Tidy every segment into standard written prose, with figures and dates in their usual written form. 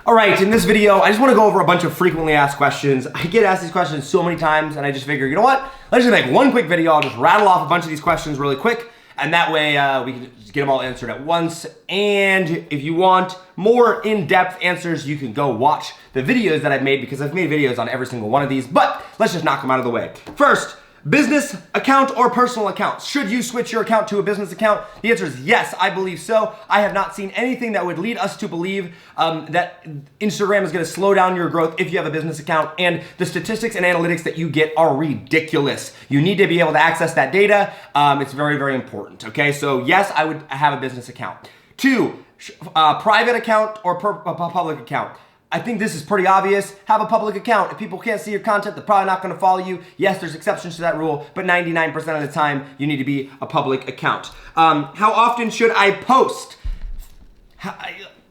All right, in this video, I just want to go over a bunch of frequently asked questions. I get asked these questions so many times, and I just figure, you know what? Let's just make one quick video. I'll just rattle off a bunch of these questions really quick, and that way we can just get them all answered at once. And if you want more in-depth answers, you can go watch the videos that I've made, because I've made videos on every single one of these, but let's just knock them out of the way. First, business account or personal account. Should you switch your account to a business account? The answer is yes, I believe so. I have not seen anything that would lead us to believe that Instagram is gonna slow down your growth if you have a business account, and the statistics and analytics that you get are ridiculous. You need to be able to access that data. It's very, very important, okay? So yes, I would have a business account. Two, private account or public account. I think this is pretty obvious. Have a public account. If people can't see your content, they're probably not gonna follow you. Yes, there's exceptions to that rule, but 99% of the time, you need to be a public account. How often should I post?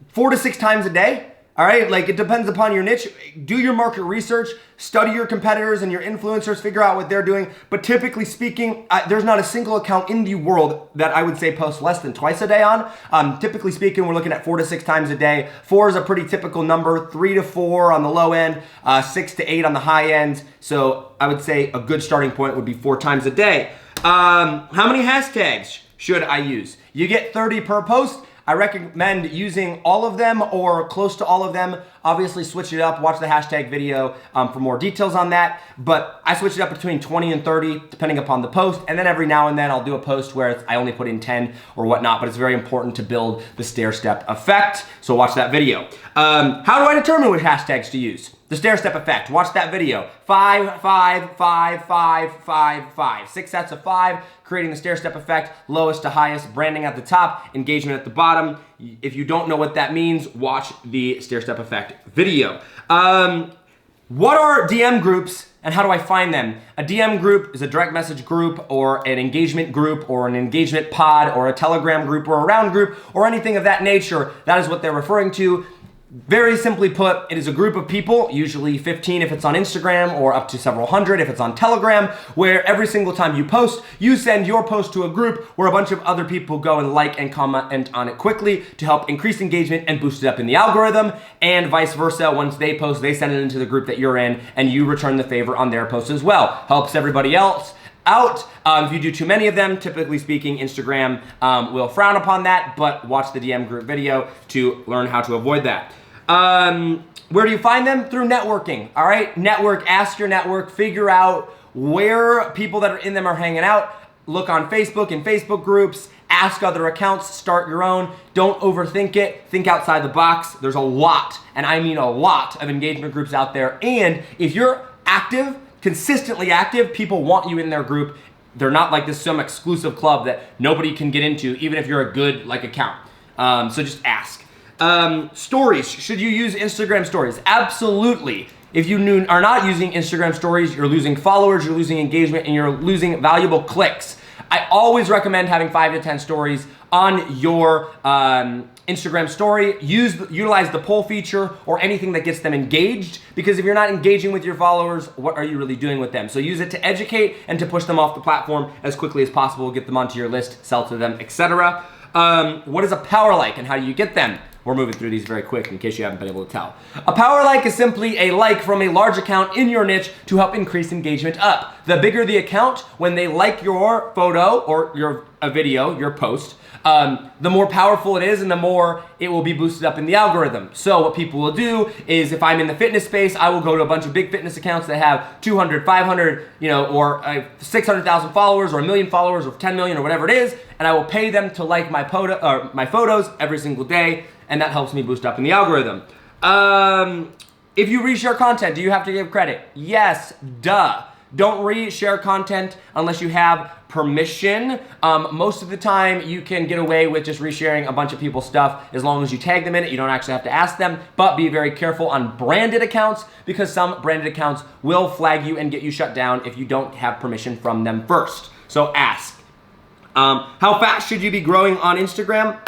4 to 6 times a day. All right, like it depends upon your niche. Do your market research, study your competitors and your influencers, figure out what they're doing. But typically speaking, there's not a single account in the world that I would say post less than twice a day on. Typically speaking, we're looking at 4 to 6 times a day. 4 is a pretty typical number, 3 to 4 on the low end, 6 to 8 on the high end. So I would say a good starting point would be 4 times a day. How many hashtags should I use? You get 30 per post. I recommend using all of them or close to all of them. Obviously switch it up, watch the hashtag video for more details on that. But I switch it up between 20 and 30 depending upon the post. And then every now and then I'll do a post where I only put in 10 or whatnot, but it's very important to build the stair-step effect. So watch that video. How do I determine which hashtags to use? The stair-step effect, watch that video. 5, 5, 5, 5, 5, 5. 6 sets of 5, creating the stair-step effect, lowest to highest, branding at the top, engagement at the bottom. If you don't know what that means, watch the stair-step effect video. What are DM groups and how do I find them? A DM group is a direct message group or an engagement group or an engagement pod or a Telegram group or a round group or anything of that nature. That is what they're referring to. Very simply put, it is a group of people, usually 15 if it's on Instagram or up to several hundred if it's on Telegram, where every single time you post, you send your post to a group where a bunch of other people go and like and comment on it quickly to help increase engagement and boost it up in the algorithm, and vice versa. Once they post, they send it into the group that you're in and you return the favor on their post as well. Helps everybody else out. If you do too many of them, typically speaking, Instagram will frown upon that, but watch the DM group video to learn how to avoid that. Where do you find them? Through networking, all right? Network, ask your network, figure out where people that are in them are hanging out. Look on Facebook and Facebook groups, ask other accounts, start your own. Don't overthink it, think outside the box. There's a lot, and I mean a lot of engagement groups out there. And if you're active, consistently active, people want you in their group. They're not like this some exclusive club that nobody can get into, even if you're a good account. So just ask. Stories, should you use Instagram stories? Absolutely. If you are not using Instagram stories, you're losing followers, you're losing engagement, and you're losing valuable clicks. I always recommend having 5 to 10 stories on your Instagram story. Utilize the poll feature or anything that gets them engaged, because if you're not engaging with your followers, what are you really doing with them? So use it to educate and to push them off the platform as quickly as possible, get them onto your list, sell to them, etc. What is a power like and how do you get them? We're moving through these very quick in case you haven't been able to tell. A power like is simply a like from a large account in your niche to help increase engagement up. The bigger the account, when they like your photo or a video, your post, the more powerful it is and the more it will be boosted up in the algorithm. So what people will do is, if I'm in the fitness space, I will go to a bunch of big fitness accounts that have 200, 500, or 600,000 followers or 1 million followers or 10 million or whatever it is, and I will pay them to like my photos every single day, and that helps me boost up in the algorithm. If you reshare content, do you have to give credit? Yes, duh. Don't reshare content unless you have permission. Most of the time, you can get away with just resharing a bunch of people's stuff as long as you tag them in it. You don't actually have to ask them, but be very careful on branded accounts, because some branded accounts will flag you and get you shut down if you don't have permission from them first. So ask. How fast should you be growing on Instagram?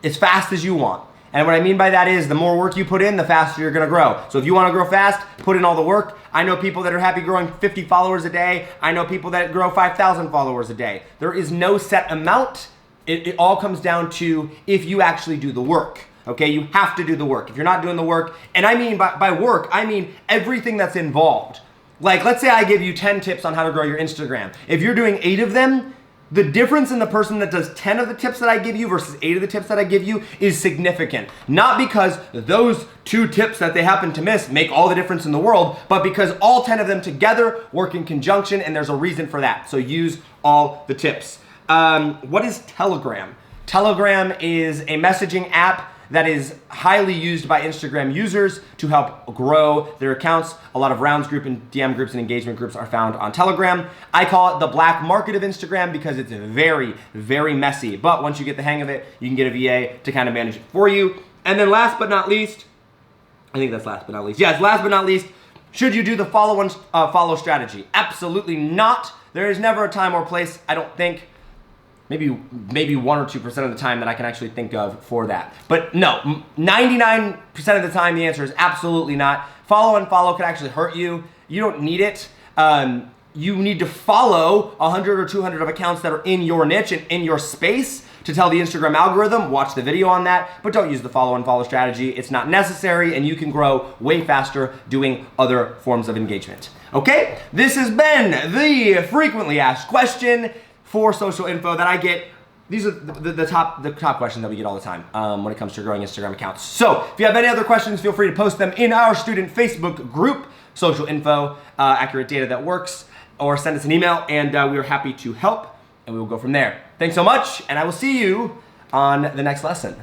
As fast as you want. And what I mean by that is, the more work you put in, the faster you're gonna grow. So if you wanna grow fast, put in all the work. I know people that are happy growing 50 followers a day. I know people that grow 5,000 followers a day. There is no set amount. It all comes down to if you actually do the work. Okay, you have to do the work. If you're not doing the work, and I mean by work, I mean everything that's involved. Like, let's say I give you 10 tips on how to grow your Instagram. If you're doing 8 of them, the difference in the person that does 10 of the tips that I give you versus 8 of the tips that I give you is significant. Not because those 2 tips that they happen to miss make all the difference in the world, but because all 10 of them together work in conjunction, and there's a reason for that. So use all the tips. What is Telegram? Telegram is a messaging app that is highly used by Instagram users to help grow their accounts. A lot of rounds group and DM groups and engagement groups are found on Telegram. I call it the black market of Instagram because it's very, very messy. But once you get the hang of it, you can get a VA to kind of manage it for you. And then last but not least, I think that's last but not least. Yes, last but not least, should you do the follow strategy? Absolutely not. There is never a time or place, I don't think, maybe 1 or 2% of the time that I can actually think of for that. But no, 99% of the time the answer is absolutely not. Follow and follow could actually hurt you. You don't need it. You need to follow 100 or 200 of accounts that are in your niche and in your space to tell the Instagram algorithm, watch the video on that, but don't use the follow and follow strategy. It's not necessary, and you can grow way faster doing other forms of engagement. Okay, this has been the frequently asked question for social info that I get. These are the top questions that we get all the time when it comes to growing Instagram accounts. So if you have any other questions, feel free to post them in our student Facebook group, Social Info, Accurate Data That Works, or send us an email, and we are happy to help, and we will go from there. Thanks so much, and I will see you on the next lesson.